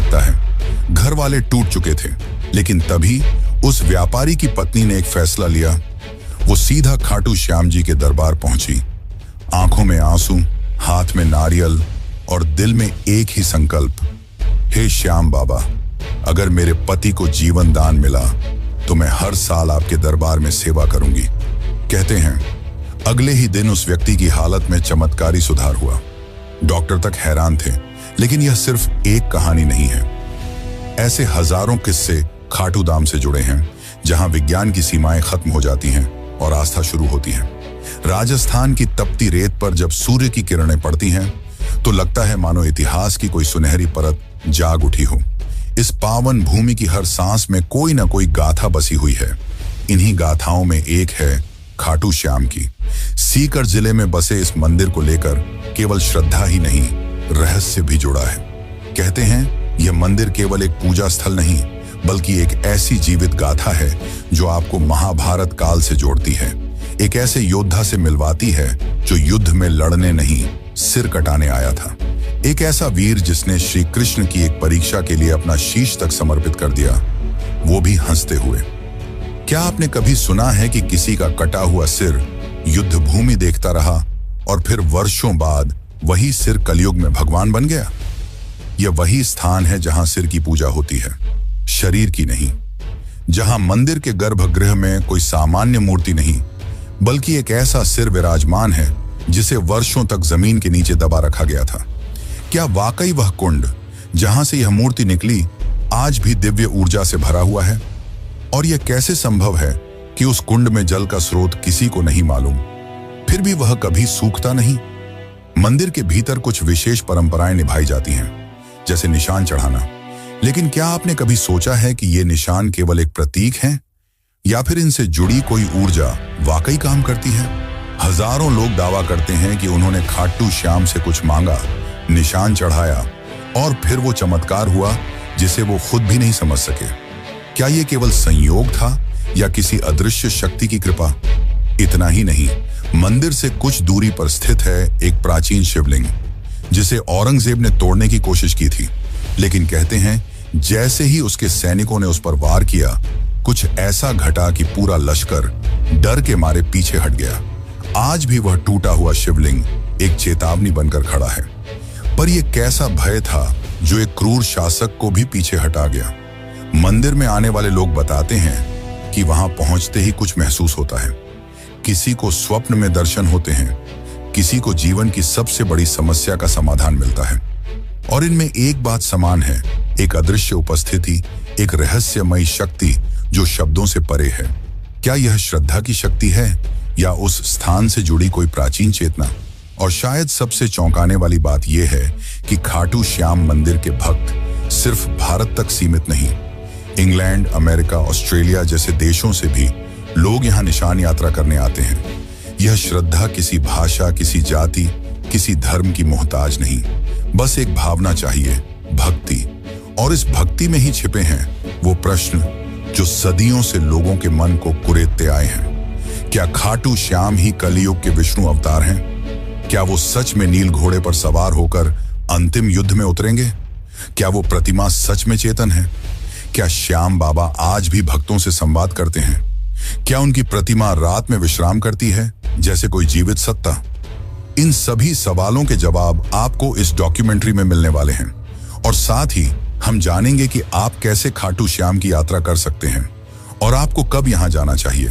लगता है। घर वाले टूट चुके थे, लेकिन तभी उस व्यापारी की पत्नी ने एक फैसला लिया। वो सीधा खाटू श्याम जी के दरबार पहुंची। आंखों में आंसू, हाथ में नारियल और दिल में एक ही संकल्प, हे श्याम बाबा, अगर मेरे पति को जीवन दान मिला तो मैं हर साल आपके दरबार में सेवा करूंगी। कहते हैं अगले ही दिन उस व्यक्ति की हालत में चमत्कारी सुधार हुआ। डॉक्टर तक हैरान थे, लेकिन यह सिर्फ एक कहानी नहीं है। ऐसे हजारों किस्से खाटू धाम से जुड़े हैं, जहां विज्ञान की सीमाएं खत्म हो जाती हैं और आस्था शुरू होती है। राजस्थान की तपती रेत पर जब सूर्य की किरणें पड़ती हैं तो लगता है मानो इतिहास की कोई सुनहरी परत जाग उठी हो। इस पावन भूमि की हर सांस में कोई ना कोई गाथा बसी हुई है। इन्हीं गाथाओं में एक है खाटू श्याम की। सीकर जिले में बसे इस मंदिर को लेकर केवल श्रद्धा ही नहीं, रहस्य भी जुड़ा है। कहते हैं यह मंदिर केवल एक पूजा स्थल नहीं, बल्कि एक ऐसी जीवित गाथा है जो आपको महाभारत काल से जोड़ती है। एक ऐसे योद्धा से मिलवाती है जो युद्ध में लड़ने नहीं, सिर कटाने आया था। एक ऐसा वीर जिसने श्री कृष्ण की एक परीक्षा के लिए अपना शीश तक समर्पित कर दिया, वो भी हंसते हुए। क्या आपने कभी सुना है कि किसी का कटा हुआ सिर युद्ध भूमि देखता रहा और फिर वर्षों बाद वही सिर कलयुग में भगवान बन गया? यह वही स्थान है जहां सिर की पूजा होती है, शरीर की नहीं। जहां मंदिर के गर्भगृह में कोई सामान्य मूर्ति नहीं, बल्कि एक ऐसा सिर विराजमान है जिसे वर्षों तक जमीन के नीचे दबा रखा गया था। क्या वाकई वह कुंड जहां से यह मूर्ति निकली आज भी दिव्य ऊर्जा से भरा हुआ है? और यह कैसे संभव है कि उस कुंड में जल का स्रोत किसी को नहीं मालूम, फिर भी वह कभी सूखता नहीं? मंदिर के भीतर कुछ विशेष परंपराएं निभाई जाती हैं, जैसे निशान चढ़ाना। लेकिन क्या आपने कभी सोचा है कि ये निशान केवल एक प्रतीक हैं, या फिर इनसे जुड़ी कोई ऊर्जा वाकई काम करती है? हजारों लोग दावा करते हैं कि उन्होंने खाटू श्याम से कुछ मांगा, निशान चढ़ाया और फिर वो चमत्कार हुआ जिसे वो खुद भी नहीं समझ सके। क्या ये केवल संयोग था या किसी अदृश्य शक्ति की कृपा? इतना ही नहीं, मंदिर से कुछ दूरी पर स्थित है एक प्राचीन शिवलिंग, जिसे औरंगजेब ने तोड़ने की कोशिश की थी। लेकिन कहते हैं जैसे ही उसके सैनिकों ने उस पर वार किया, कुछ ऐसा घटा कि पूरा लश्कर डर के मारे पीछे हट गया। आज भी वह टूटा हुआ शिवलिंग एक चेतावनी बनकर खड़ा है। पर यह कैसा भय था जो एक क्रूर शासक को भी पीछे हटा गया? मंदिर में आने वाले लोग बताते हैं कि वहां पहुंचते ही कुछ महसूस होता है। किसी को स्वप्न में दर्शन होते हैं, किसी को जीवन की सबसे बड़ी समस्या का समाधान मिलता है। और इनमें एक बात समान है, एक अदृश्य उपस्थिति, एक रहस्यमयी शक्ति जो शब्दों से परे है। क्या यह श्रद्धा की शक्ति है या उस स्थान से जुड़ी कोई प्राचीन चेतना? और शायद सबसे चौंकाने वाली बात यह है कि खाटू श्याम मंदिर के भक्त सिर्फ भारत तक सीमित नहीं, इंग्लैंड, अमेरिका, ऑस्ट्रेलिया जैसे देशों से भी लोग यहाँ निशान यात्रा करने आते हैं। यह श्रद्धा किसी भाषा, किसी जाति, किसी धर्म की मोहताज नहीं, बस एक भावना चाहिए, भक्ति। और इस भक्ति में ही छिपे हैं वो प्रश्न जो सदियों से लोगों के मन को कुरेदते आए हैं। क्या खाटू श्याम ही कलयुग के विष्णु अवतार हैं? क्या वो सच में नील घोड़े पर सवार होकर अंतिम युद्ध में उतरेंगे? क्या वो प्रतिमा सच में चेतन है? क्या श्याम बाबा आज भी भक्तों से संवाद करते हैं? क्या उनकी प्रतिमा रात में विश्राम करती है जैसे कोई जीवित सत्ता? इन सभी सवालों के जवाब आपको इस डॉक्यूमेंट्री में मिलने वाले हैं। और साथ ही हम जानेंगे कि आप कैसे खाटू श्याम की यात्रा कर सकते हैं और आपको कब यहां जाना चाहिए।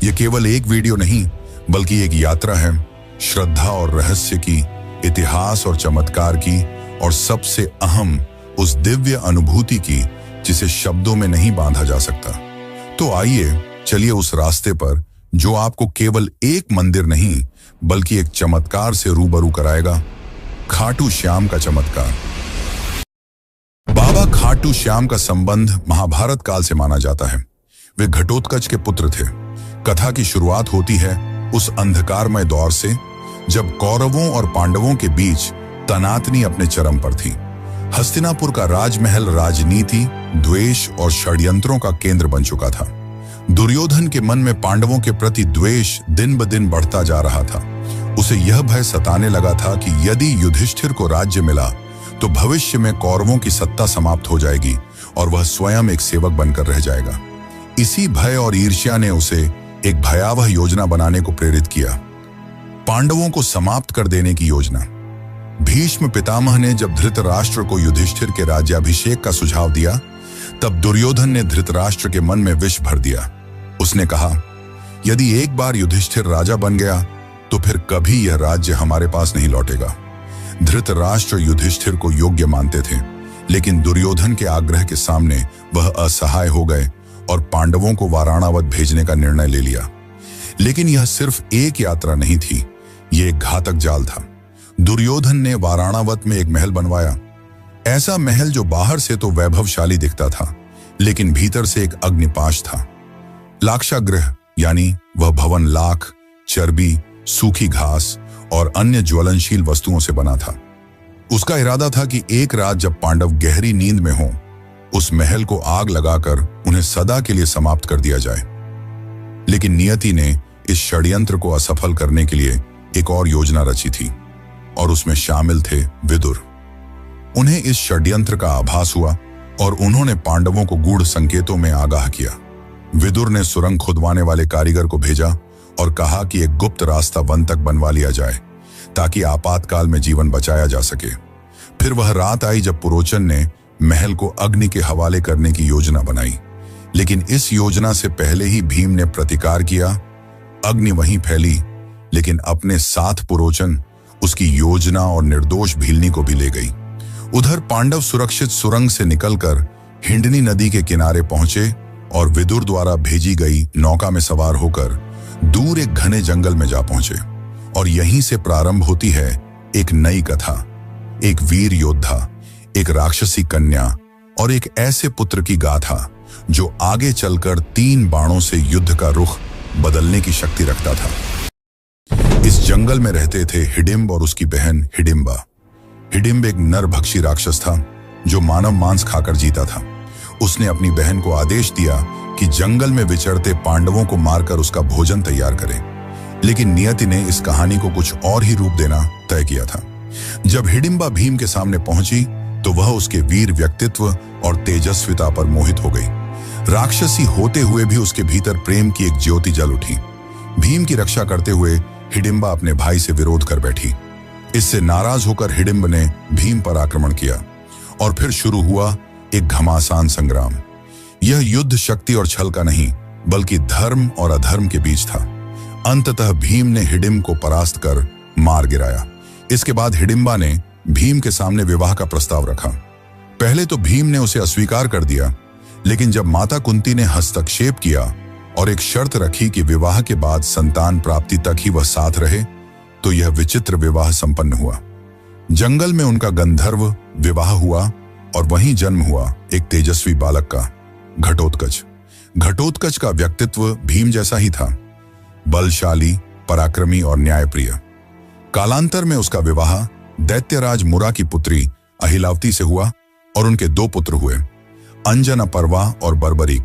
यह केवल एक वीडियो नहीं, बल्कि एक यात्रा है, श्रद्धा और रहस्य की, इतिहास और चमत्कार की, और सबसे अहम उस दिव्य अनुभूति की जिसे शब्दों में नहीं बांधा जा सकता। तो आइए चलिए उस रास्ते पर जो आपको केवल एक मंदिर नहीं बल्कि एक चमत्कार से रूबरू कराएगा, खाटू श्याम का चमत्कार। बाबा खाटू श्याम का संबंध महाभारत काल से माना जाता है। वे घटोत्कच के पुत्र थे। कथा की शुरुआत होती है उस अंधकारमय दौर से जब कौरवों और पांडवों के बीच तनातनी अपने चरम पर थी। हस्तिनापुर का राजमहल राजनीति, द्वेष और षड्यंत्रों का केंद्र बन चुका था। दुर्योधन के मन में पांडवों के प्रति द्वेष दिन ब दिन बढ़ता जा रहा था। उसे यह भय सताने लगा था कि यदि युधिष्ठिर को राज्य मिला तो भविष्य में कौरवों की सत्ता समाप्त हो जाएगी और वह स्वयं एक सेवक बनकर रह जाएगा। इसी भय और ईर्ष्या ने उसे एक भयावह योजना बनाने को प्रेरित किया, पांडवों को समाप्त कर देने की योजना। भीष्म पितामह ने जब धृतराष्ट्र को युधिष्ठिर के राज्याभिषेक का सुझाव दिया, तब दुर्योधन ने धृतराष्ट्र के मन में विष भर दिया। उसने कहा, यदि एक बार युधिष्ठिर राजा बन गया तो फिर कभी यह राज्य हमारे पास नहीं लौटेगा। धृतराष्ट्र युधिष्ठिर को योग्य मानते थे, लेकिन दुर्योधन के आग्रह के सामने वह असहाय हो गए और पांडवों को वाराणावत भेजने का निर्णय ले लिया। लेकिन यह सिर्फ एक यात्रा नहीं थी, यह एक घातक जाल था। दुर्योधन ने वाराणावत में एक महल बनवाया, ऐसा महल जो बाहर से तो वैभवशाली दिखता था, लेकिन भीतर से एक अग्निपाश था। लाक्षागृह यानी वह भवन लाख, चर्बी, सूखी घास और अन्य ज्वलनशील वस्तुओं से बना था। उसका इरादा था कि एक रात जब पांडव गहरी नींद में हों, उस महल को आग लगाकर उन्हें सदा के लिए समाप्त कर दिया जाए। लेकिन नियति ने इस षड्यंत्र को असफल करने के लिए एक और योजना रची थी, और उसमें शामिल थे विदुर। उन्हें इस षड्यंत्र का आभास हुआ और उन्होंने पांडवों को गूढ़ संकेतों में आगाह किया। विदुर ने सुरंग खुदवाने वाले कारीगर को भेजा और कहा कि एक गुप्त रास्ता वन तक बनवा लिया जाए ताकि आपातकाल में जीवन बचाया जा सके। फिर वह रात आई जब पुरोचन ने महल को अग्नि के हवाले करने की योजना बनाई, लेकिन इस योजना से पहले ही भीम ने प्रतिकार किया। अग्नि वहीं फैली, लेकिन अपने साथ पुरोचन उसकी योजना और निर्दोष भीलनी को भी ले गई। उधर पांडव सुरक्षित सुरंग से निकलकर हिंडनी नदी के किनारे पहुंचे और विदुर द्वारा भेजी गई नौका में सवार होकर दूर एक घने जंगल में जा पहुंचे। और यहीं से प्रारंभ होती है एक नई कथा, एक वीर योद्धा, एक राक्षसी कन्या और एक ऐसे पुत्र की गाथा जो आगे चलकर 3 बाणों से युद्ध का रुख बदलने की शक्ति रखता था। इस जंगल में रहते थे हिडिंब और उसकी बहन हिडिंबा। हिडिंब एक नरभक्षी राक्षस था जो मानव मांस खाकर जीता था। उसने अपनी बहन को आदेश दिया कि जंगल में विचरते पांडवों को मारकर उसका भोजन तैयार करे, लेकिन नियति ने इस कहानी को कुछ और ही रूप देना तय किया था। जब हिडिंबा भीम के सामने पहुंची तो वह उसके वीर व्यक्तित्व और तेजस्विता पर मोहित हो गई। राक्षसी होते हुए भी उसके भीतर प्रेम की एक ज्योति जल उठी। भीम की रक्षा करते हुए हिडिंबा अपने भाई से विरोध कर बैठी। इससे नाराज होकर हिडिंब ने भीम पर आक्रमण किया और फिर शुरू हुआ एक घमासान संग्राम। यह युद्ध शक्ति और छल का नहीं, बल्कि धर्म और अधर्म के बीच था। अंततः भीम ने हिडिंब को परास्त कर मार गिराया। इसके बाद हिडिंबा ने भीम के सामने विवाह का प्रस्ताव रखा। पहले तो भीम ने उसे अस्वीकार कर दिया, लेकिन जब माता कुंती ने हस्तक्षेप किया और एक शर्त रखी कि विवाह के बाद संतान प्राप्ति तक ही वह साथ रहे, तो यह विचित्र विवाह संपन्न हुआ। जंगल में उनका गंधर्व विवाह हुआ और वहीं जन्म हुआ एक तेजस्वी बालक का, घटोत्कच। घटोत्कच का व्यक्तित्व भीम जैसा ही था, बलशाली, पराक्रमी और न्यायप्रिय। कालांतर में उसका विवाह दैत्यराज मुरा की पुत्री अहिलावती से हुआ और उनके 2 पुत्र हुए, अंजनपर्वा और बर्बरीक।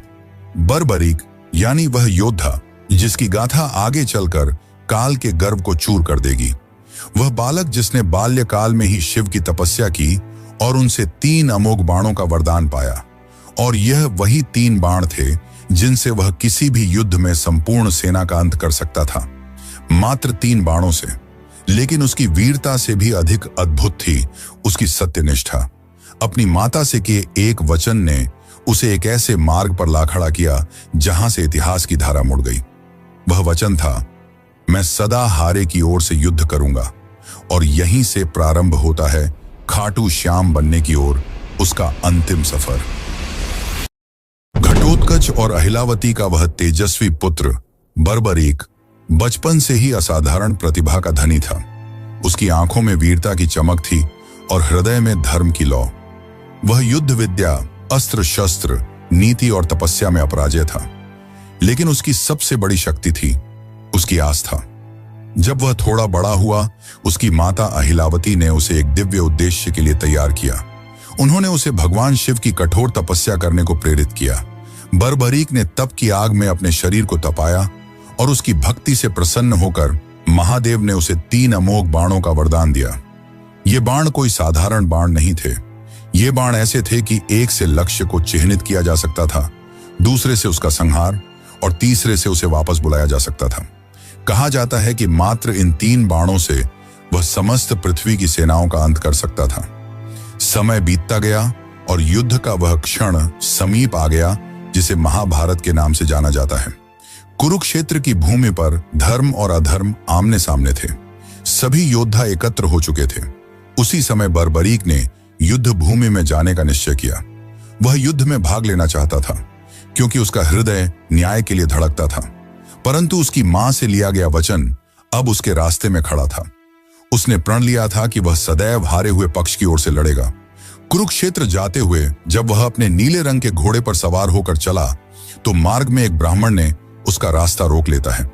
बर्बरीक यानी वह योद्धा जिसकी गाथा आगे चलकर काल के गर्व को चूर कर देगी। वह बालक जिसने बाल्यकाल में ही शिव की तपस्या की और उनसे 3 अमोघ बाणों का वरदान पाया, और यह वही 3 बाण थे जिनसे वह किसी भी युद्ध में संपूर्ण सेना का अंत कर सकता था, मात्र 3 बाणों से। लेकिन उसकी वीरता से भी अधिक अद्भुत थी उसकी सत्यनिष्ठा। अपनी माता से किए एक वचन ने उसे एक ऐसे मार्ग पर ला खड़ा किया जहां से इतिहास की धारा मुड़ गई। वह वचन था, मैं सदा हारे की ओर से युद्ध करूंगा। और यहीं से प्रारंभ होता है खाटू श्याम बनने की ओर उसका अंतिम सफर। घटोत्कच और अहिलावती का वह तेजस्वी पुत्र बर्बरीक बचपन से ही असाधारण प्रतिभा का धनी था। उसकी आंखों में वीरता की चमक थी और हृदय में धर्म की लौ। वह युद्ध विद्या, अस्त्र शस्त्र, नीति और तपस्या में अपराजय था। लेकिन उसकी सबसे बड़ी शक्ति थी उसकी आस्था। जब वह थोड़ा बड़ा हुआ, उसकी माता अहिलावती ने उसे एक दिव्य उद्देश्य के लिए तैयार किया। उन्होंने उसे भगवान शिव की कठोर तपस्या करने को प्रेरित किया। बर्बरीक ने तप की आग में अपने शरीर को तपाया और उसकी भक्ति से प्रसन्न होकर महादेव ने उसे 3 अमोघ बाणों का वरदान दिया। ये बाण कोई साधारण बाण नहीं थे। ये बाण ऐसे थे कि एक से लक्ष्य को चिह्नित किया जा सकता था, दूसरे से उसका संहार और तीसरे से उसे वापस बुलाया जा सकता था। कहा जाता है कि मात्र इन 3 बाणों से वह समस्त पृथ्वी की सेनाओं का अंत कर सकता था। समय बीतता गया और युद्ध का वह क्षण समीप आ गया जिसे महाभारत के नाम से जाना जाता है। कुरुक्षेत्र की भूमि पर धर्म और अधर्म आमने सामने थे। सभी योद्धा एकत्र हो चुके थे। उसी समय बर्बरीक ने युद्ध भूमि में जाने का निश्चय किया। वह युद्ध में भाग लेना चाहता था क्योंकि उसका हृदय न्याय के लिए धड़कता था, परंतु उसकी मां से लिया गया वचन अब उसके रास्ते में खड़ा था। उसने प्रण लिया था कि वह सदैव हारे हुए पक्ष की ओर से लड़ेगा। कुरुक्षेत्र जाते हुए जब वह अपने नीले रंग के घोड़े पर सवार होकर चला तो मार्ग में एक ब्राह्मण ने उसका रास्ता रोक लेता है।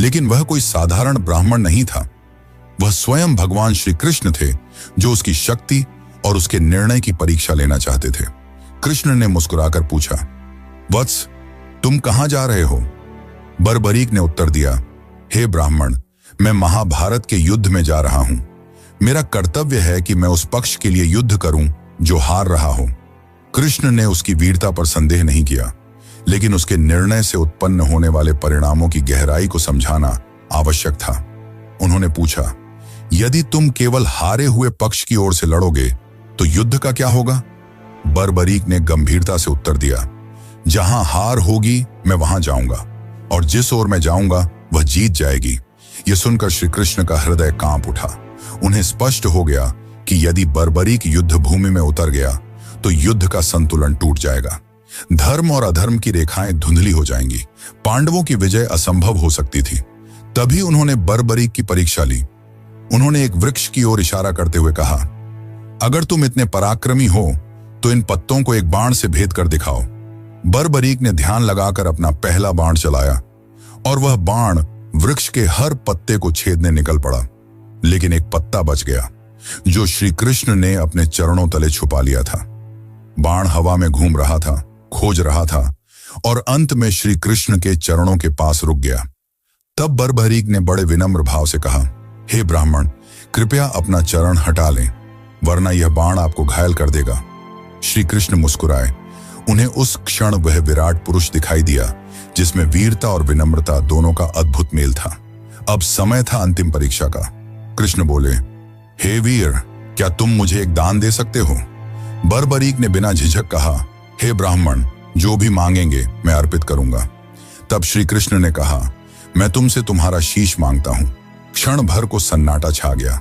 लेकिन वह कोई साधारण ब्राह्मण नहीं था। वह स्वयं भगवान श्री कृष्ण थे, जो उसकी शक्ति और उसके निर्णय की परीक्षा लेना चाहते थे। कृष्ण ने मुस्कुराकर पूछा, वत्स, तुम कहां जा रहे हो? बर्बरीक ने उत्तर दिया, हे ब्राह्मण, मैं महाभारत के युद्ध में जा रहा हूं। मेरा कर्तव्य है कि मैं उस पक्ष के लिए युद्ध करूं जो हार रहा हो। कृष्ण ने उसकी वीरता पर संदेह नहीं किया, लेकिन उसके निर्णय से उत्पन्न होने वाले परिणामों की गहराई को समझाना आवश्यक था। उन्होंने पूछा, यदि तुम केवल हारे हुए पक्ष की ओर से लड़ोगे तो युद्ध का क्या होगा? बर्बरीक ने गंभीरता से उत्तर दिया, जहां हार होगी मैं वहां जाऊंगा और जिस ओर मैं जाऊंगा वह जीत जाएगी। यह सुनकर श्री कृष्ण का हृदय कांप उठा। उन्हें स्पष्ट हो गया कि यदि बर्बरीक युद्ध भूमि में उतर गया तो युद्ध का संतुलन टूट जाएगा। धर्म और अधर्म की रेखाएं धुंधली हो जाएंगी। पांडवों की विजय असंभव हो सकती थी। तभी उन्होंने बर्बरीक की परीक्षा ली। उन्होंने एक वृक्ष की ओर इशारा करते हुए कहा, अगर तुम इतने पराक्रमी हो तो इन पत्तों को एक बाण से भेद कर दिखाओ। बर्बरीक ने ध्यान लगाकर अपना पहला बाण चलाया और वह बाण वृक्ष के हर पत्ते को छेदने निकल पड़ा। लेकिन एक पत्ता बच गया जो श्री कृष्ण ने अपने चरणों तले छुपा लिया था। बाण हवा में घूम रहा था, खोज रहा था और अंत में श्री कृष्ण के चरणों के पास रुक गया। तब बर्बरीक ने बड़े विनम्र भाव से कहा, हे ब्राह्मण, कृपया अपना चरण हटा लें, वरना यह बाण आपको घायल कर देगा। श्री कृष्ण मुस्कुराए। उन्हें उस क्षण वह विराट पुरुष दिखाई दिया जिसमें वीरता और विनम्रता दोनों का अद्भुत मेल था। अब समय था अंतिम परीक्षा का। कृष्ण बोले, हे वीर, क्या तुम मुझे एक दान दे सकते हो? बर्बरीक ने बिना झिझक कहा, हे ब्राह्मण, जो भी मांगेंगे मैं अर्पित करूंगा। तब श्री कृष्ण ने कहा, मैं तुमसे तुम्हारा शीश मांगता हूं। क्षण भर को सन्नाटा छा गया,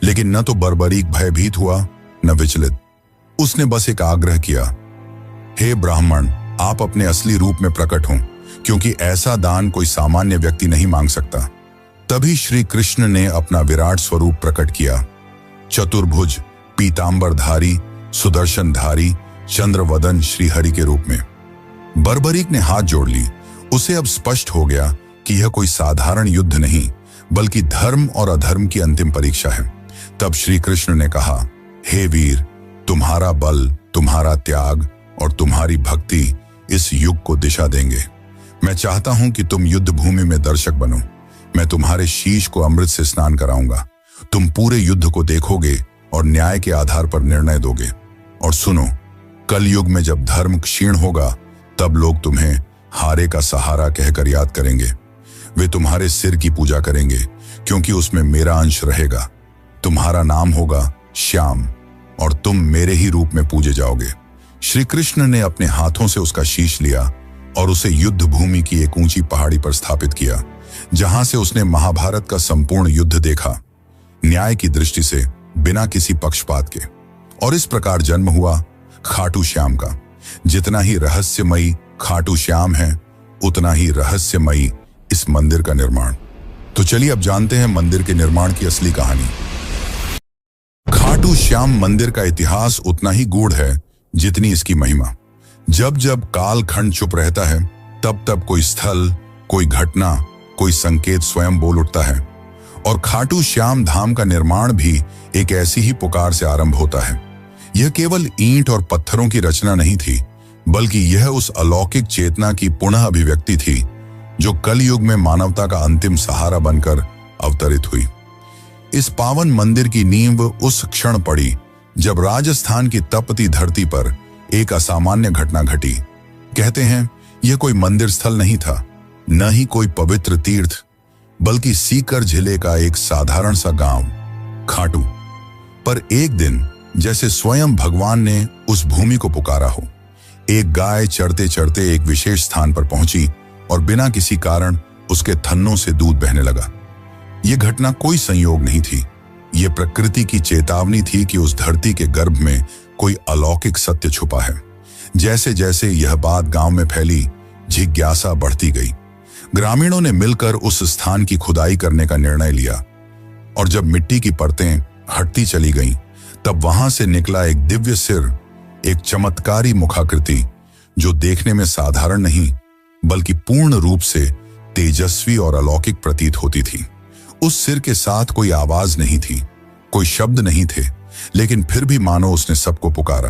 लेकिन न तो बर्बरीक भयभीत हुआ न विचलित। उसने बस एक आग्रह किया, हे ब्राह्मण, आप अपने असली रूप में प्रकट हों, क्योंकि ऐसा दान कोई सामान्य व्यक्ति नहीं मांग सकता। तभी श्री कृष्ण ने अपना विराट स्वरूप प्रकट किया। चतुर्भुज, पीतांबरधारी, सुदर्शनधारी, चंद्रवदन श्रीहरि के रूप में। बर्बरीक ने हाथ जोड़ ली। उसे अब स्पष्ट हो गया कि यह कोई साधारण युद्ध नहीं, बल्कि धर्म और अधर्म की अंतिम परीक्षा है। तब श्री कृष्ण ने कहा, हे वीर, तुम्हारा बल, तुम्हारा त्याग और तुम्हारी भक्ति इस युग को दिशा देंगे। मैं चाहता हूं कि तुम युद्ध भूमि में दर्शक बनो। मैं तुम्हारे शीश को अमृत से स्नान कराऊंगा। तुम पूरे युद्ध को देखोगे और न्याय के आधार पर निर्णय दोगे। और सुनो, कल युग में जब धर्म क्षीण होगा तब लोग तुम्हें हारे का सहारा कहकर याद करेंगे। वे तुम्हारे सिर की पूजा करेंगे क्योंकि उसमें मेरा अंश रहेगा। तुम्हारा नाम होगा श्याम और तुम मेरे ही रूप में पूजे जाओगे। श्री कृष्ण ने अपने हाथों से उसका शीश लिया और उसे युद्ध भूमि की एक ऊंची पहाड़ी पर स्थापित किया, जहां से उसने महाभारत का संपूर्ण युद्ध देखा, न्याय की दृष्टि से, बिना किसी पक्षपात के। और इस प्रकार जन्म हुआ खाटू श्याम का। जितना ही रहस्यमयी खाटू श्याम है, उतना ही रहस्यमयी इस मंदिर का निर्माण। तो चलिए अब जानते हैं मंदिर के निर्माण की असली कहानी। खाटू श्याम मंदिर का इतिहास उतना ही गूढ़ है जितनी इसकी महिमा। जब जब कालखंड चुप रहता है, तब तब कोई स्थल, कोई घटना, कोई संकेत स्वयं बोल उठता है। और खाटू श्याम धाम का निर्माण भी एक ऐसी ही पुकार से आरंभ होता है। यह केवल ईंट और पत्थरों की रचना नहीं थी, बल्कि यह उस अलौकिक चेतना की पुनः अभिव्यक्ति थी जो कलयुग में मानवता का अंतिम सहारा बनकर अवतरित हुई। इस पावन मंदिर की नींव उस क्षण पड़ी जब राजस्थान की तपती धरती पर एक असामान्य घटना घटी। कहते हैं यह कोई मंदिर स्थल नहीं था, न ही कोई पवित्र तीर्थ, बल्कि सीकर जिले का एक साधारण सा गांव खाटू। पर एक दिन जैसे स्वयं भगवान ने उस भूमि को पुकारा हो, एक गाय चरते चरते एक विशेष स्थान पर पहुंची और बिना किसी कारण उसके थन्नों से दूध बहने लगा। यह घटना कोई संयोग नहीं थी, यह प्रकृति की चेतावनी थी कि उस धरती के गर्भ में कोई अलौकिक सत्य छुपा है। जैसे जैसे यह बात गांव में फैली, जिज्ञासा बढ़ती गई। ग्रामीणों ने मिलकर उस स्थान की खुदाई करने का निर्णय लिया और जब मिट्टी की परतें हटती चली गईं, तब वहां से निकला एक दिव्य सिर, एक चमत्कारी मुखाकृति जो देखने में साधारण नहीं बल्कि पूर्ण रूप से तेजस्वी और अलौकिक प्रतीत होती थी। उस सिर के साथ कोई आवाज नहीं थी, कोई शब्द नहीं थे, लेकिन फिर भी मानो उसने सबको पुकारा,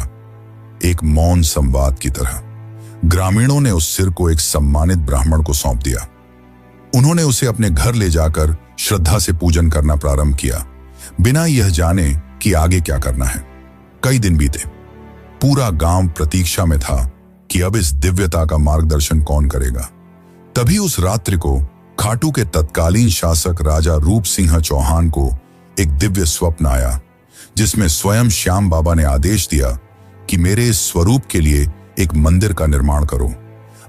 एक मौन संवाद की तरह। ग्रामीणों ने उस सिर को एक सम्मानित ब्राह्मण को सौंप दिया। उन्होंने उसे अपने घर ले जाकर श्रद्धा से पूजन करना प्रारंभ किया, बिना यह जाने कि आगे क्या करना है। कई दिन बीते, पूरा गांव प्रतीक्षा में था कि अब इस दिव्यता का मार्गदर्शन कौन करेगा। तभी उस रात्रि को खाटू के तत्कालीन शासक राजा रूप सिंह चौहान को एक दिव्य स्वप्न आया, जिसमें स्वयं श्याम बाबा ने आदेश दिया कि मेरे इस स्वरूप के लिए एक मंदिर का निर्माण करो।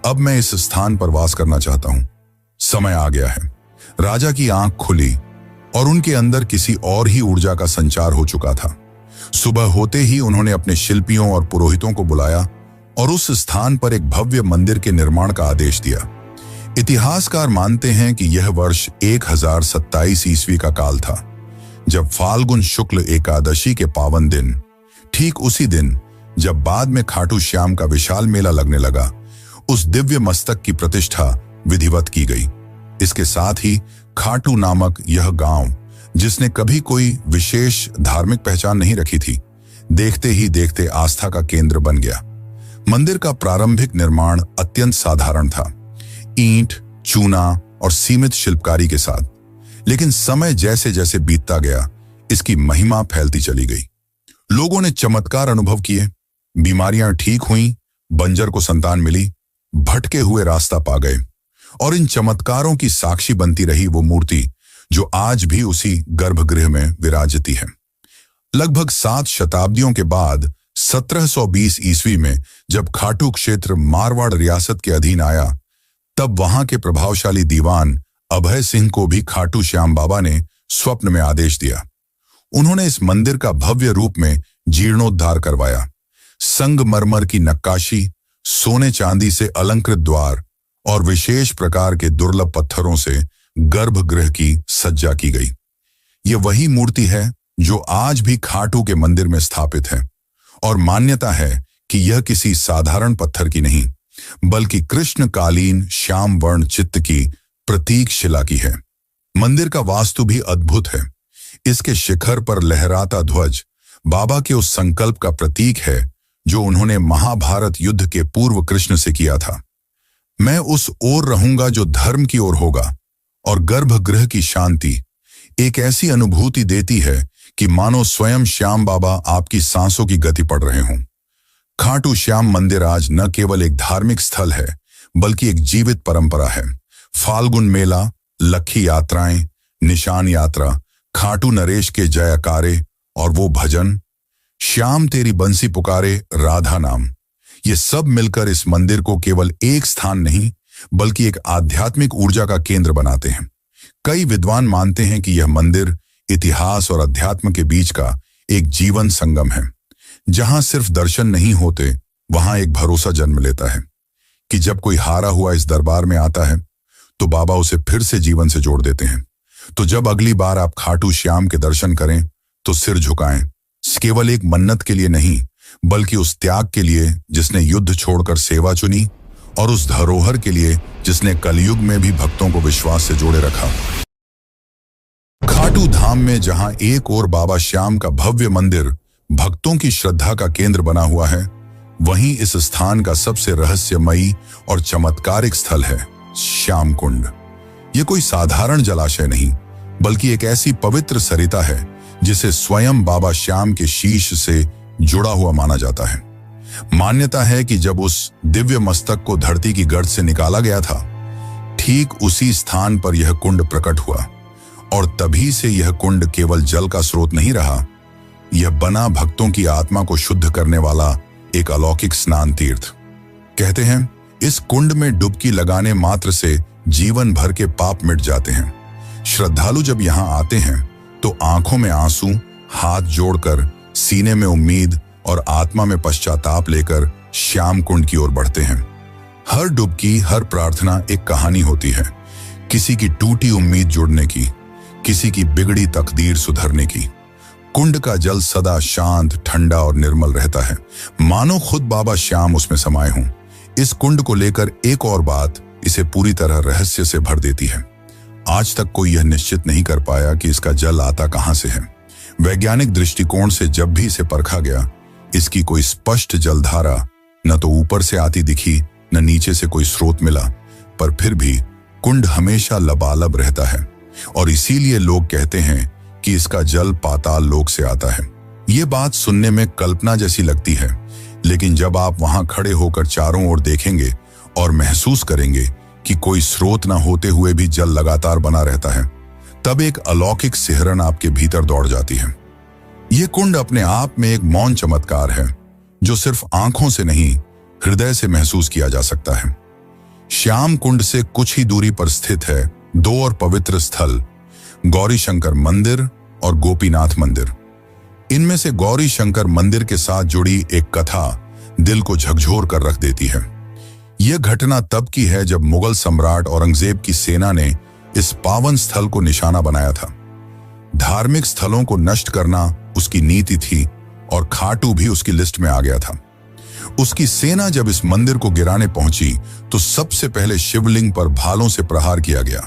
अब मैं इस स्थान पर वास करना चाहता हूं। समय आ गया है। राजा की आंख खुली और उनके अंदर किसी और ही ऊर्जा का संचार हो चुका था। सुबह होते ही उन्होंने अपने शिल्पियों और पुरोहितों को बुलाया और उस स्थान पर एक भव्य मंदिर के निर्माण का आदेश दिया। इतिहासकार मानते हैं कि यह वर्ष 1027 ईस्वी का काल था, जब फाल्गुन शुक्ल एकादशी के पावन दिन, ठीक उसी दिन जब बाद में खाटू श्याम का विशाल मेला लगने लगा, उस दिव्य मस्तक की प्रतिष्ठा विधिवत की गई। इसके साथ ही खाटू नामक यह गांव, जिसने कभी कोई विशेष धार्मिक पहचान नहीं रखी थी, देखते ही देखते आस्था का केंद्र बन गया। मंदिर का प्रारंभिक निर्माण अत्यंत साधारण था, ईंट, चूना और सीमित शिल्पकारी के साथ, लेकिन समय जैसे जैसे बीतता गया, इसकी महिमा फैलती चली गई। लोगों ने चमत्कार अनुभव किए, बीमारियां ठीक हुईं, बंजर को संतान मिली, भटके हुए रास्ता पा गए, और इन चमत्कारों की साक्षी बनती रही वो मूर्ति जो आज भी उसी गर्भगृह में विराजती है। लगभग 7 शताब्दियों के बाद 1720 ईस्वी में जब खाटू क्षेत्र मारवाड़ रियासत के अधीन आया, तब वहां के प्रभावशाली दीवान अभय सिंह को भी खाटू श्याम बाबा ने स्वप्न में आदेश दिया। उन्होंने इस मंदिर का भव्य रूप में जीर्णोद्धार करवाया। संगमरमर की नक्काशी, सोने चांदी से अलंकृत द्वार और विशेष प्रकार के दुर्लभ पत्थरों से गर्भगृह की सज्जा की गई। यह वही मूर्ति है जो आज भी खाटू के मंदिर में स्थापित है, और मान्यता है कि यह किसी साधारण पत्थर की नहीं, बल्कि कृष्णकालीन श्याम वर्ण चित्त की प्रतीक शिला की है। मंदिर का वास्तु भी अद्भुत है। इसके शिखर पर लहराता ध्वज बाबा के उस संकल्प का प्रतीक है जो उन्होंने महाभारत युद्ध के पूर्व कृष्ण से किया था। मैं उस ओर रहूंगा जो धर्म की ओर होगा, और गर्भगृह की शांति एक ऐसी अनुभूति देती है कि मानो स्वयं श्याम बाबा आपकी सांसों की गति पढ़ रहे हों। खाटू श्याम मंदिर आज न केवल एक धार्मिक स्थल है, बल्कि एक जीवित परंपरा है। फाल्गुन मेला, लक्खी यात्राएं, निशान यात्रा, खाटू नरेश के जयकारे और वो भजन, श्याम तेरी बंसी पुकारे राधा नाम, ये सब मिलकर इस मंदिर को केवल एक स्थान नहीं बल्कि एक आध्यात्मिक ऊर्जा का केंद्र बनाते हैं। कई विद्वान मानते हैं कि यह मंदिर इतिहास और अध्यात्म के बीच का एक जीवन संगम है। जहां सिर्फ दर्शन नहीं होते, वहां एक भरोसा जन्म लेता है कि जब कोई हारा हुआ इस दरबार में आता है तो बाबा उसे फिर से जीवन से जोड़ देते हैं। तो जब अगली बार आप खाटू श्याम के दर्शन करें तो सिर झुकाएं, केवल एक मन्नत के लिए नहीं, बल्कि उस त्याग के लिए जिसने युद्ध छोड़कर सेवा चुनी, और उस धरोहर के लिए जिसने कलयुग में भी भक्तों को विश्वास से जोड़े रखा। खाटू धाम में जहां एक ओर बाबा श्याम का भव्य मंदिर भक्तों की श्रद्धा का केंद्र बना हुआ है, वहीं इस स्थान का सबसे रहस्यमयी और चमत्कारिक स्थल है श्याम कुंड। यह कोई साधारण जलाशय नहीं, बल्कि एक ऐसी पवित्र सरिता है जिसे स्वयं बाबा श्याम के शीश से जुड़ा हुआ माना जाता है। मान्यता है कि जब उस दिव्य मस्तक को धरती की गर्त से निकाला गया था, ठीक उसी स्थान पर यह कुंड प्रकट हुआ, और तभी से यह कुंड केवल जल का स्रोत नहीं रहा, यह बना भक्तों की आत्मा को शुद्ध करने वाला एक अलौकिक स्नान तीर्थ। कहते हैं इस कुंड में डुबकी लगाने मात्र से जीवन भर के पाप मिट जाते हैं। श्रद्धालु जब यहाँ आते हैं तो आंखों में आंसू, हाथ जोड़कर, सीने में उम्मीद और आत्मा में पश्चाताप लेकर श्याम कुंड की ओर बढ़ते हैं। हर डुबकी, हर प्रार्थना एक कहानी होती है, किसी की टूटी उम्मीद जुड़ने की, किसी की बिगड़ी तकदीर सुधरने की। कुंड का जल सदा शांत, ठंडा और निर्मल रहता है, मानो खुद बाबा श्याम उसमें समाये हों। इस कुंड को लेकर एक और बात इसे पूरी तरह रहस्य से भर देती है। आज तक कोई यह निश्चित नहीं कर पाया कि इसका जल आता कहां से है। वैज्ञानिक दृष्टिकोण से जब भी इसे परखा गया, इसकी कोई स्पष्ट जलधारा न तो ऊपर से आती दिखी, न नीचे से कोई स्रोत मिला, पर फिर भी कुंड हमेशा लबालब रहता है, और इसीलिए लोग कहते हैं कि इसका जल पाताल लोक से आता है। ये बात सुनने में कल्पना जैसी लगती है, लेकिन जब आप वहां खड़े होकर चारों ओर देखेंगे और महसूस करेंगे कि कोई स्रोत न होते हुए भी जल लगातार बना रहता है, तब एक अलौकिक सिहरन आपके भीतर दौड़ जाती है। यह कुंड अपने आप में एक मौन चमत्कार है, जो सिर्फ आंखों से नहीं, हृदय से महसूस किया जा सकता है। श्याम कुंड से कुछ ही दूरी पर स्थित है दो और पवित्र स्थल, गौरी शंकर मंदिर और गोपीनाथ मंदिर। इनमें से गौरी शंकर मंदिर के साथ जुड़ी एक कथा दिल को झकझोर कर रख देती है। यह घटना तब की है जब मुगल सम्राट औरंगजेब की सेना ने इस पावन स्थल को निशाना बनाया था। धार्मिक स्थलों को नष्ट करना उसकी नीति थी, और खाटू भी उसकी लिस्ट में आ गया था। उसकी सेना जब इस मंदिर को गिराने पहुंची तो सबसे पहले शिवलिंग पर भालों से प्रहार किया गया,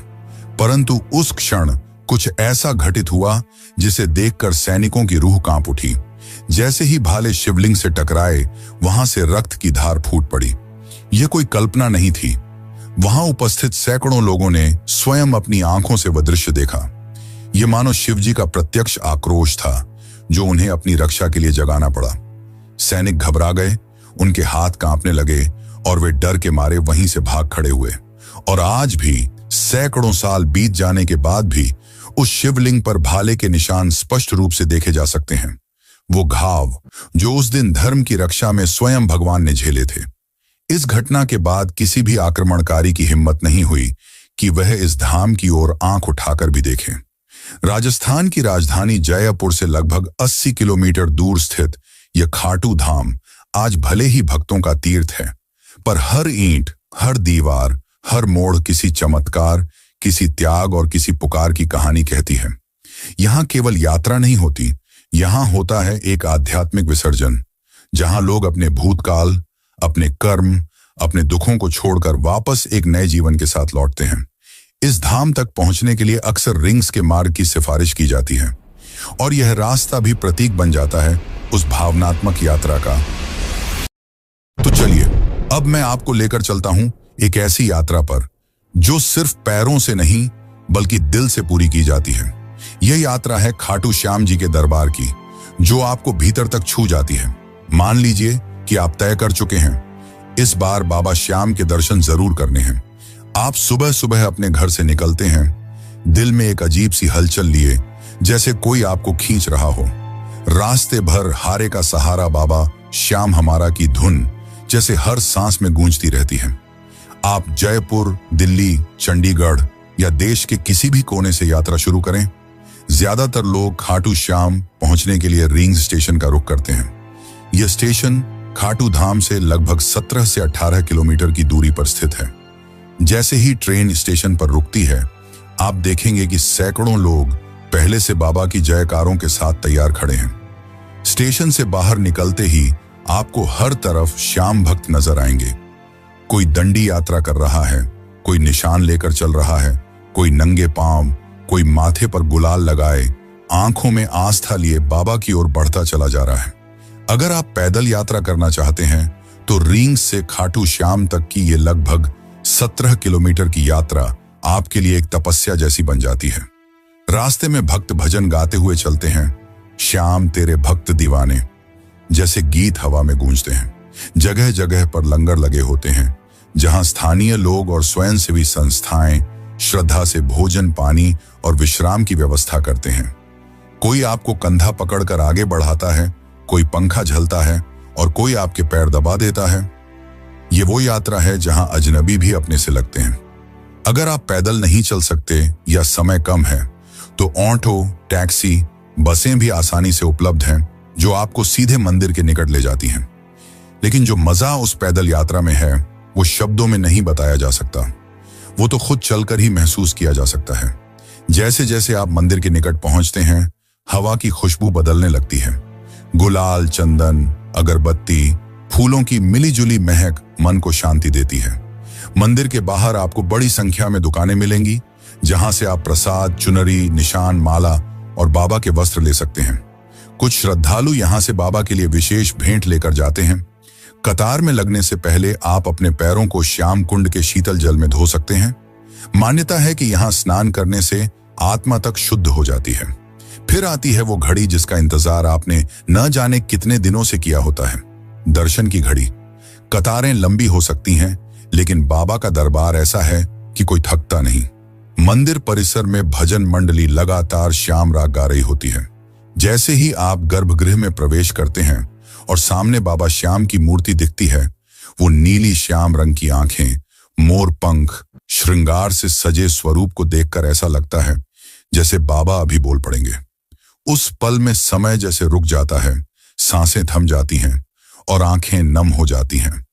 परंतु उस क्षण कुछ ऐसा घटित हुआ जिसे देखकर सैनिकों की रूह कांप उठी। जैसे ही भाले शिवलिंग से टकराए, वहां से रक्त की धार फूट पड़ी। यह कोई कल्पना नहीं थी, वहां उपस्थित सैकड़ों लोगों ने स्वयं अपनी आंखों से वह दृश्य देखा। यह मानो शिवजी का प्रत्यक्ष आक्रोश था, जो उन्हें अपनी रक्षा के लिए जगाना पड़ा। सैनिक घबरा गए, उनके हाथ कांपने लगे और वे डर के मारे वहीं से भाग खड़े हुए। और आज भी सैकड़ों साल बीत जाने के बाद भी उस शिवलिंग पर भाले के निशान स्पष्ट रूप से देखे जा सकते हैं, वो घाव जो उस दिन धर्म की रक्षा में स्वयं भगवान ने झेले थे। इस घटना के बाद किसी भी आक्रमणकारी की हिम्मत नहीं हुई कि वह इस धाम की ओर आंख उठाकर भी देखे। राजस्थान की राजधानी जयपुर से लगभग 80 किलोमीटर दूर स्थित यह खाटू धाम आज भले ही भक्तों का तीर्थ है, पर हर ईंट, हर दीवार, हर मोड़ किसी चमत्कार, किसी त्याग और किसी पुकार की कहानी कहती है। यहाँ केवल यात्रा नहीं होती, यहाँ होता है एक आध्यात्मिक विसर्जन, जहाँ लोग अपने भूतकाल, अपने कर्म, अपने दुखों को छोड़कर वापस एक नए जीवन के साथ लौटते हैं। इस धाम तक पहुंचने के लिए अक्सर रिंग्स के मार्ग की सिफारिश की जाती है, और यह रास्ता भी प्रतीक बन जाता है उस भावनात्मक यात्रा का। तो चलिए, अब मैं आपको लेकर चलता हूं एक ऐसी यात्रा पर जो सिर्फ पैरों से नहीं बल्कि दिल से पूरी की जाती है। यह यात्रा है खाटू श्याम जी के दरबार की, जो आपको भीतर तक छू जाती है। मान लीजिए कि आप तय कर चुके हैं, इस बार बाबा श्याम के दर्शन जरूर करने हैं। आप सुबह सुबह अपने घर से निकलते हैं, दिल में एक अजीब सी हलचल लिए, जैसे कोई आपको खींच रहा हो। रास्ते भर हारे का सहारा बाबा श्याम हमारा की धुन जैसे हर सांस में गूंजती रहती है। आप जयपुर, दिल्ली, चंडीगढ़ या देश के किसी भी कोने से यात्रा शुरू करें, ज्यादातर लोग खाटू श्याम पहुंचने के लिए रिंग स्टेशन का रुख करते हैं। यह स्टेशन खाटू धाम से लगभग 17 से 18 किलोमीटर की दूरी पर स्थित है। जैसे ही ट्रेन स्टेशन पर रुकती है, आप देखेंगे कि सैकड़ों लोग पहले से बाबा की जयकारों के साथ तैयार खड़े हैं। स्टेशन से बाहर निकलते ही आपको हर तरफ श्याम भक्त नजर आएंगे। कोई दंडी यात्रा कर रहा है, कोई निशान लेकर चल रहा है, कोई नंगे पांव, कोई माथे पर गुलाल लगाए, आंखों में आस्था लिए बाबा की ओर बढ़ता चला जा रहा है। अगर आप पैदल यात्रा करना चाहते हैं तो रींग से खाटू श्याम तक की ये लगभग 17 किलोमीटर की यात्रा आपके लिए एक तपस्या जैसी बन जाती है। रास्ते में भक्त भजन गाते हुए चलते हैं, श्याम तेरे भक्त दीवाने जैसे गीत हवा में गूंजते हैं। जगह जगह पर लंगर लगे होते हैं, जहां स्थानीय लोग और स्वयंसेवी संस्थाएं श्रद्धा से भोजन, पानी और विश्राम की व्यवस्था करते हैं। कोई आपको कंधा पकड़कर आगे बढ़ाता है, कोई पंखा झलता है और कोई आपके पैर दबा देता है। ये वो यात्रा है जहां अजनबी भी अपने से लगते हैं। अगर आप पैदल नहीं चल सकते या समय कम है तो ऑटो, टैक्सी, बसें भी आसानी से उपलब्ध हैं जो आपको सीधे मंदिर के निकट ले जाती हैं। लेकिन जो मजा उस पैदल यात्रा में है वो शब्दों में नहीं बताया जा सकता। वो तो खुद चलकर ही महसूस किया जा सकता है। जैसे जैसे आप मंदिर के निकट पहुंचते हैं, हवा की खुशबू बदलने लगती है। गुलाल, चंदन, अगरबत्ती, फूलों की मिलीजुली महक मन को शांति देती है। मंदिर के बाहर आपको बड़ी संख्या में दुकानें मिलेंगी जहां से आप प्रसाद, चुनरी, निशान, माला और बाबा के वस्त्र ले सकते हैं। कुछ श्रद्धालु यहां से बाबा के लिए विशेष भेंट लेकर जाते हैं। कतार में लगने से पहले आप अपने पैरों को श्याम कुंड के शीतल जल में धो सकते हैं। मान्यता है कि यहां स्नान करने से आत्मा तक शुद्ध हो जाती है। फिर आती है वो घड़ी जिसका इंतजार आपने न जाने कितने दिनों से किया होता है, दर्शन की घड़ी। कतारें लंबी हो सकती हैं, लेकिन बाबा का दरबार ऐसा है कि कोई थकता नहीं। मंदिर परिसर में भजन मंडली लगातार श्याम राग गा रही होती है। जैसे ही आप गर्भगृह में प्रवेश करते हैं और सामने बाबा श्याम की मूर्ति दिखती है, वो नीली श्याम रंग की आंखें, मोर पंख, श्रृंगार से सजे स्वरूप को देखकर ऐसा लगता है जैसे बाबा अभी बोल पड़ेंगे। उस पल में समय जैसे रुक जाता है, सांसें थम जाती हैं और आंखें नम हो जाती हैं।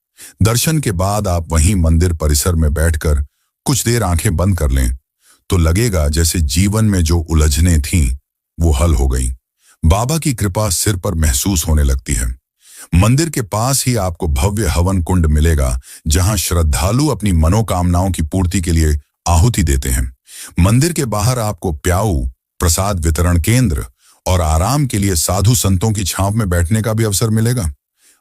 दर्शन के बाद आप वहीं मंदिर परिसर में बैठकर कुछ देर आंखें बंद कर लें तो लगेगा जैसे जीवन में जो उलझनें थीं वो हल हो गईं। बाबा की कृपा सिर पर महसूस होने लगती है। मंदिर के पास ही आपको भव्य हवन कुंड मिलेगा जहां श्रद्धालु अपनी मनोकामनाओं की पूर्ति के लिए आहुति देते हैं। मंदिर के बाहर आपको प्याऊ, प्रसाद वितरण केंद्र और आराम के लिए साधु संतों की छांव में बैठने का भी अवसर मिलेगा।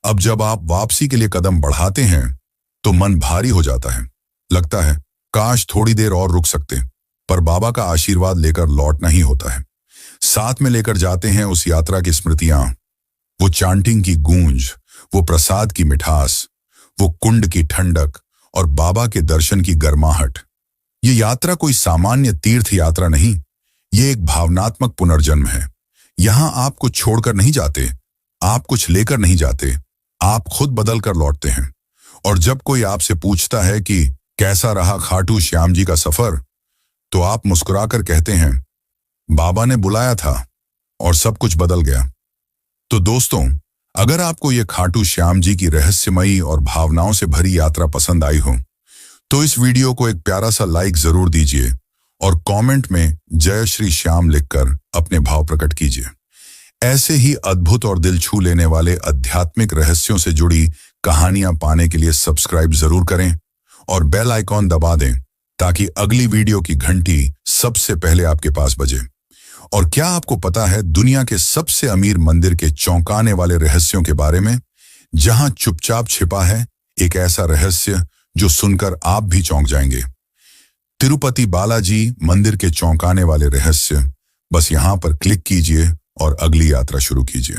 अब जब आप वापसी के लिए कदम बढ़ाते हैं तो मन भारी हो जाता है। लगता है काश थोड़ी देर और रुक सकते, पर बाबा का आशीर्वाद लेकर लौटना ही होता है। साथ में लेकर जाते हैं उस यात्रा की स्मृतियां, वो चांटिंग की गूंज, वो प्रसाद की मिठास, वो कुंड की ठंडक और बाबा के दर्शन की गर्माहट। ये यात्रा कोई सामान्य तीर्थ यात्रा नहीं, ये एक भावनात्मक पुनर्जन्म है। यहां आप कुछ छोड़कर नहीं जाते, आप कुछ लेकर नहीं जाते, आप खुद बदल कर लौटते हैं। और जब कोई आपसे पूछता है कि कैसा रहा खाटू श्याम जी का सफर, तो आप मुस्कुराकर कहते हैं, बाबा ने बुलाया था और सब कुछ बदल गया। तो दोस्तों, अगर आपको ये खाटू श्याम जी की रहस्यमयी और भावनाओं से भरी यात्रा पसंद आई हो तो इस वीडियो को एक प्यारा सा लाइक जरूर दीजिए और कमेंट में जय श्री श्याम लिखकर अपने भाव प्रकट कीजिए। ऐसे ही अद्भुत और दिल छू लेने वाले आध्यात्मिक रहस्यों से जुड़ी कहानियां पाने के लिए सब्सक्राइब जरूर करें और बेल आइकॉन दबा दें ताकि अगली वीडियो की घंटी सबसे पहले आपके पास बजे। और क्या आपको पता है दुनिया के सबसे अमीर मंदिर के चौंकाने वाले रहस्यों के बारे में, जहां चुपचाप छिपा है एक ऐसा रहस्य जो सुनकर आप भी चौंक जाएंगे। तिरुपति बालाजी मंदिर के चौंकाने वाले रहस्य, बस यहां पर क्लिक कीजिए और अगली यात्रा शुरू कीजिए।